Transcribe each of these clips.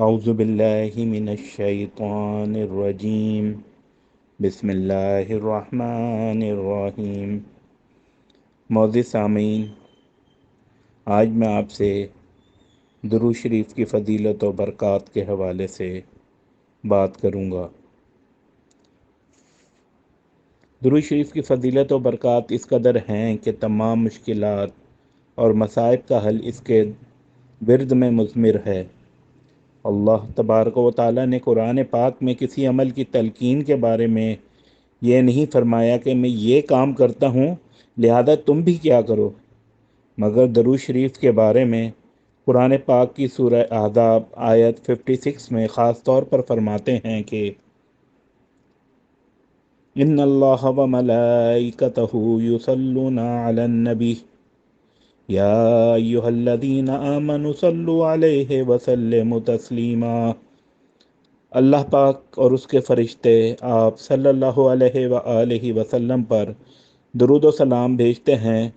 اعوذ باللہ من الشیطان الرجیم بسم اللہ الرحمن الرحیم۔ معزز سامعین، آج میں آپ سے درود شریف کی فضیلت و برکات کے حوالے سے بات کروں گا۔ درود شریف کی فضیلت و برکات اس قدر ہیں کہ تمام مشکلات اور مصائب کا حل اس کے ورد میں مضمر ہے۔ اللہ تبارک و تعالیٰ نے قرآن پاک میں کسی عمل کی تلقین کے بارے میں یہ نہیں فرمایا کہ میں یہ کام کرتا ہوں لہذا تم بھی کیا کرو، مگر درود شریف کے بارے میں قرآن پاک کی سورہ احزاب آیت 56 میں خاص طور پر فرماتے ہیں کہ ان اللہ و ملائکتہ یصلون علی النبی یا ایھا الذین آمنوا صلوا علیہ وسلموا تسلیما۔ اللہ پاک اور اس کے فرشتے آپ صلی اللہ علیہ وآلہ وسلم پر درود و سلام بھیجتے ہیں،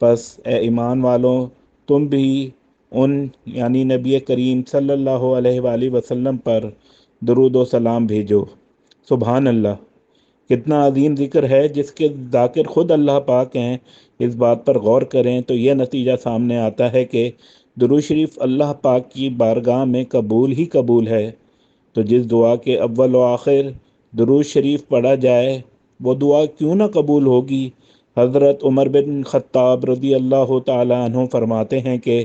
پس اے ایمان والوں تم بھی ان یعنی نبی کریم صلی اللہ علیہ وآلہ وسلم پر درود و سلام بھیجو۔ سبحان اللہ، کتنا عظیم ذکر ہے جس کے ذاکر خود اللہ پاک ہیں۔ اس بات پر غور کریں تو یہ نتیجہ سامنے آتا ہے کہ درود شریف اللہ پاک کی بارگاہ میں قبول ہی قبول ہے۔ تو جس دعا کے اول و آخر درود شریف پڑھا جائے وہ دعا کیوں نہ قبول ہوگی۔ حضرت عمر بن خطاب رضی اللہ تعالیٰ عنہ فرماتے ہیں کہ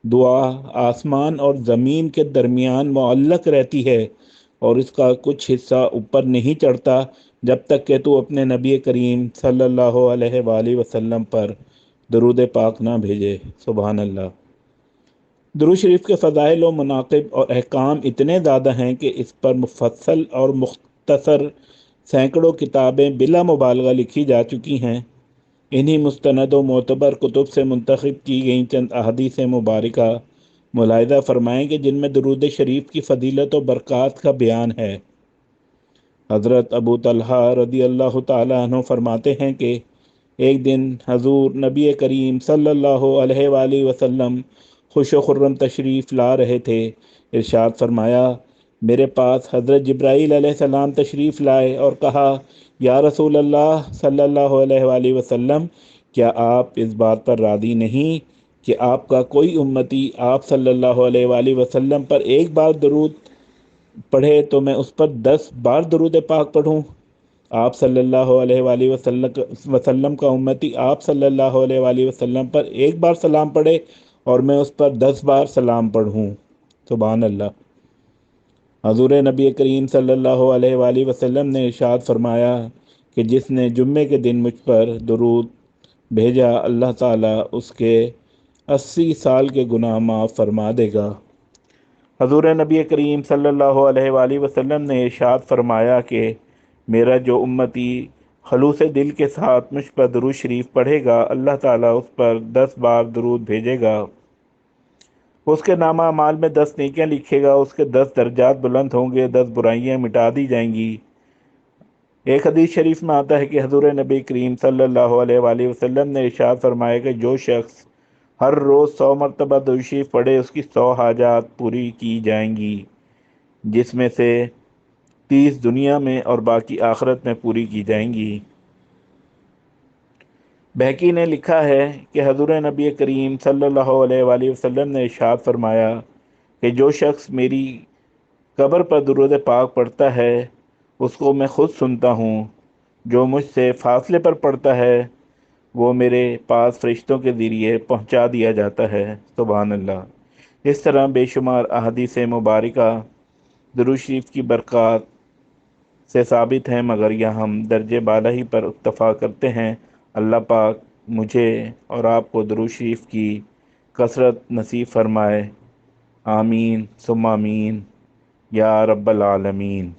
دعا آسمان اور زمین کے درمیان معلق رہتی ہے اور اس کا کچھ حصہ اوپر نہیں چڑھتا جب تک کہ تو اپنے نبی کریم صلی اللہ علیہ وآلہ وسلم پر درود پاک نہ بھیجے۔ سبحان اللہ۔ درود شریف کے فضائل و مناقب اور احکام اتنے زیادہ ہیں کہ اس پر مفصل اور مختصر سینکڑوں کتابیں بلا مبالغہ لکھی جا چکی ہیں۔ انہی مستند و معتبر کتب سے منتخب کی گئیں چند احادیث مبارکہ ملاحظہ فرمائیں کہ جن میں درود شریف کی فضیلت و برکات کا بیان ہے۔ حضرت ابو طلحہ رضی اللہ تعالیٰ عنہ فرماتے ہیں کہ ایک دن حضور نبی کریم صلی اللہ علیہ وآلہ وسلم خوش و خرم تشریف لا رہے تھے۔ ارشاد فرمایا، میرے پاس حضرت جبرائیل علیہ السلام تشریف لائے اور کہا، یا رسول اللہ صلی اللہ علیہ وآلہ وسلم، کیا آپ اس بات پر راضی نہیں کہ آپ کا کوئی امتی آپ صلی اللہ علیہ وآلہ وسلم پر ایک بار درود پڑھے تو میں اس پر 10 بار درود پاک پڑھوں؟ آپ صلی اللہ علیہ وآلہ وسلم کا امتی آپ صلی اللہ علیہ وآلہ وسلم پر ایک بار سلام پڑھے اور میں اس پر 10 بار سلام پڑھوں۔ سبحان اللہ۔ حضور نبی کریم صلی اللہ علیہ وآلہ وسلم نے ارشاد فرمایا کہ جس نے جمعے کے دن مجھ پر درود بھیجا اللہ تعالیٰ اس کے 80 سال کے گناہ معاف فرما دے گا۔ حضور نبی کریم صلی اللہ علیہ وآلہ وسلم نے ارشاد فرمایا کہ میرا جو امتی خلوص دل کے ساتھ مجھ پر درود شریف پڑھے گا اللہ تعالیٰ اس پر 10 بار درود بھیجے گا، اس کے نامہ اعمال میں 10 نیکیاں لکھے گا، اس کے 10 درجات بلند ہوں گے، 10 برائیاں مٹا دی جائیں گی۔ ایک حدیث شریف میں آتا ہے کہ حضور نبی کریم صلی اللہ علیہ وآلہ وسلم نے ارشاد فرمایا کہ جو شخص ہر روز 100 مرتبہ درود شریف پڑھے اس کی 100 حاجات پوری کی جائیں گی، جس میں سے 30 دنیا میں اور باقی آخرت میں پوری کی جائیں گی۔ بہقی نے لکھا ہے کہ حضور نبی کریم صلی اللہ علیہ وآلہ وسلم نے ارشاد فرمایا کہ جو شخص میری قبر پر درود پاک پڑھتا ہے اس کو میں خود سنتا ہوں، جو مجھ سے فاصلے پر پڑھتا ہے وہ میرے پاس فرشتوں کے ذریعے پہنچا دیا جاتا ہے۔ سبحان اللہ۔ اس طرح بے شمار احادیث مبارکہ درود شریف کی برکات سے ثابت ہیں، مگر یہاں ہم درجے بالا ہی پر اکتفا کرتے ہیں۔ اللہ پاک مجھے اور آپ کو درود شریف کی کثرت نصیب فرمائے۔ آمین ثم آمین یا رب العالمین۔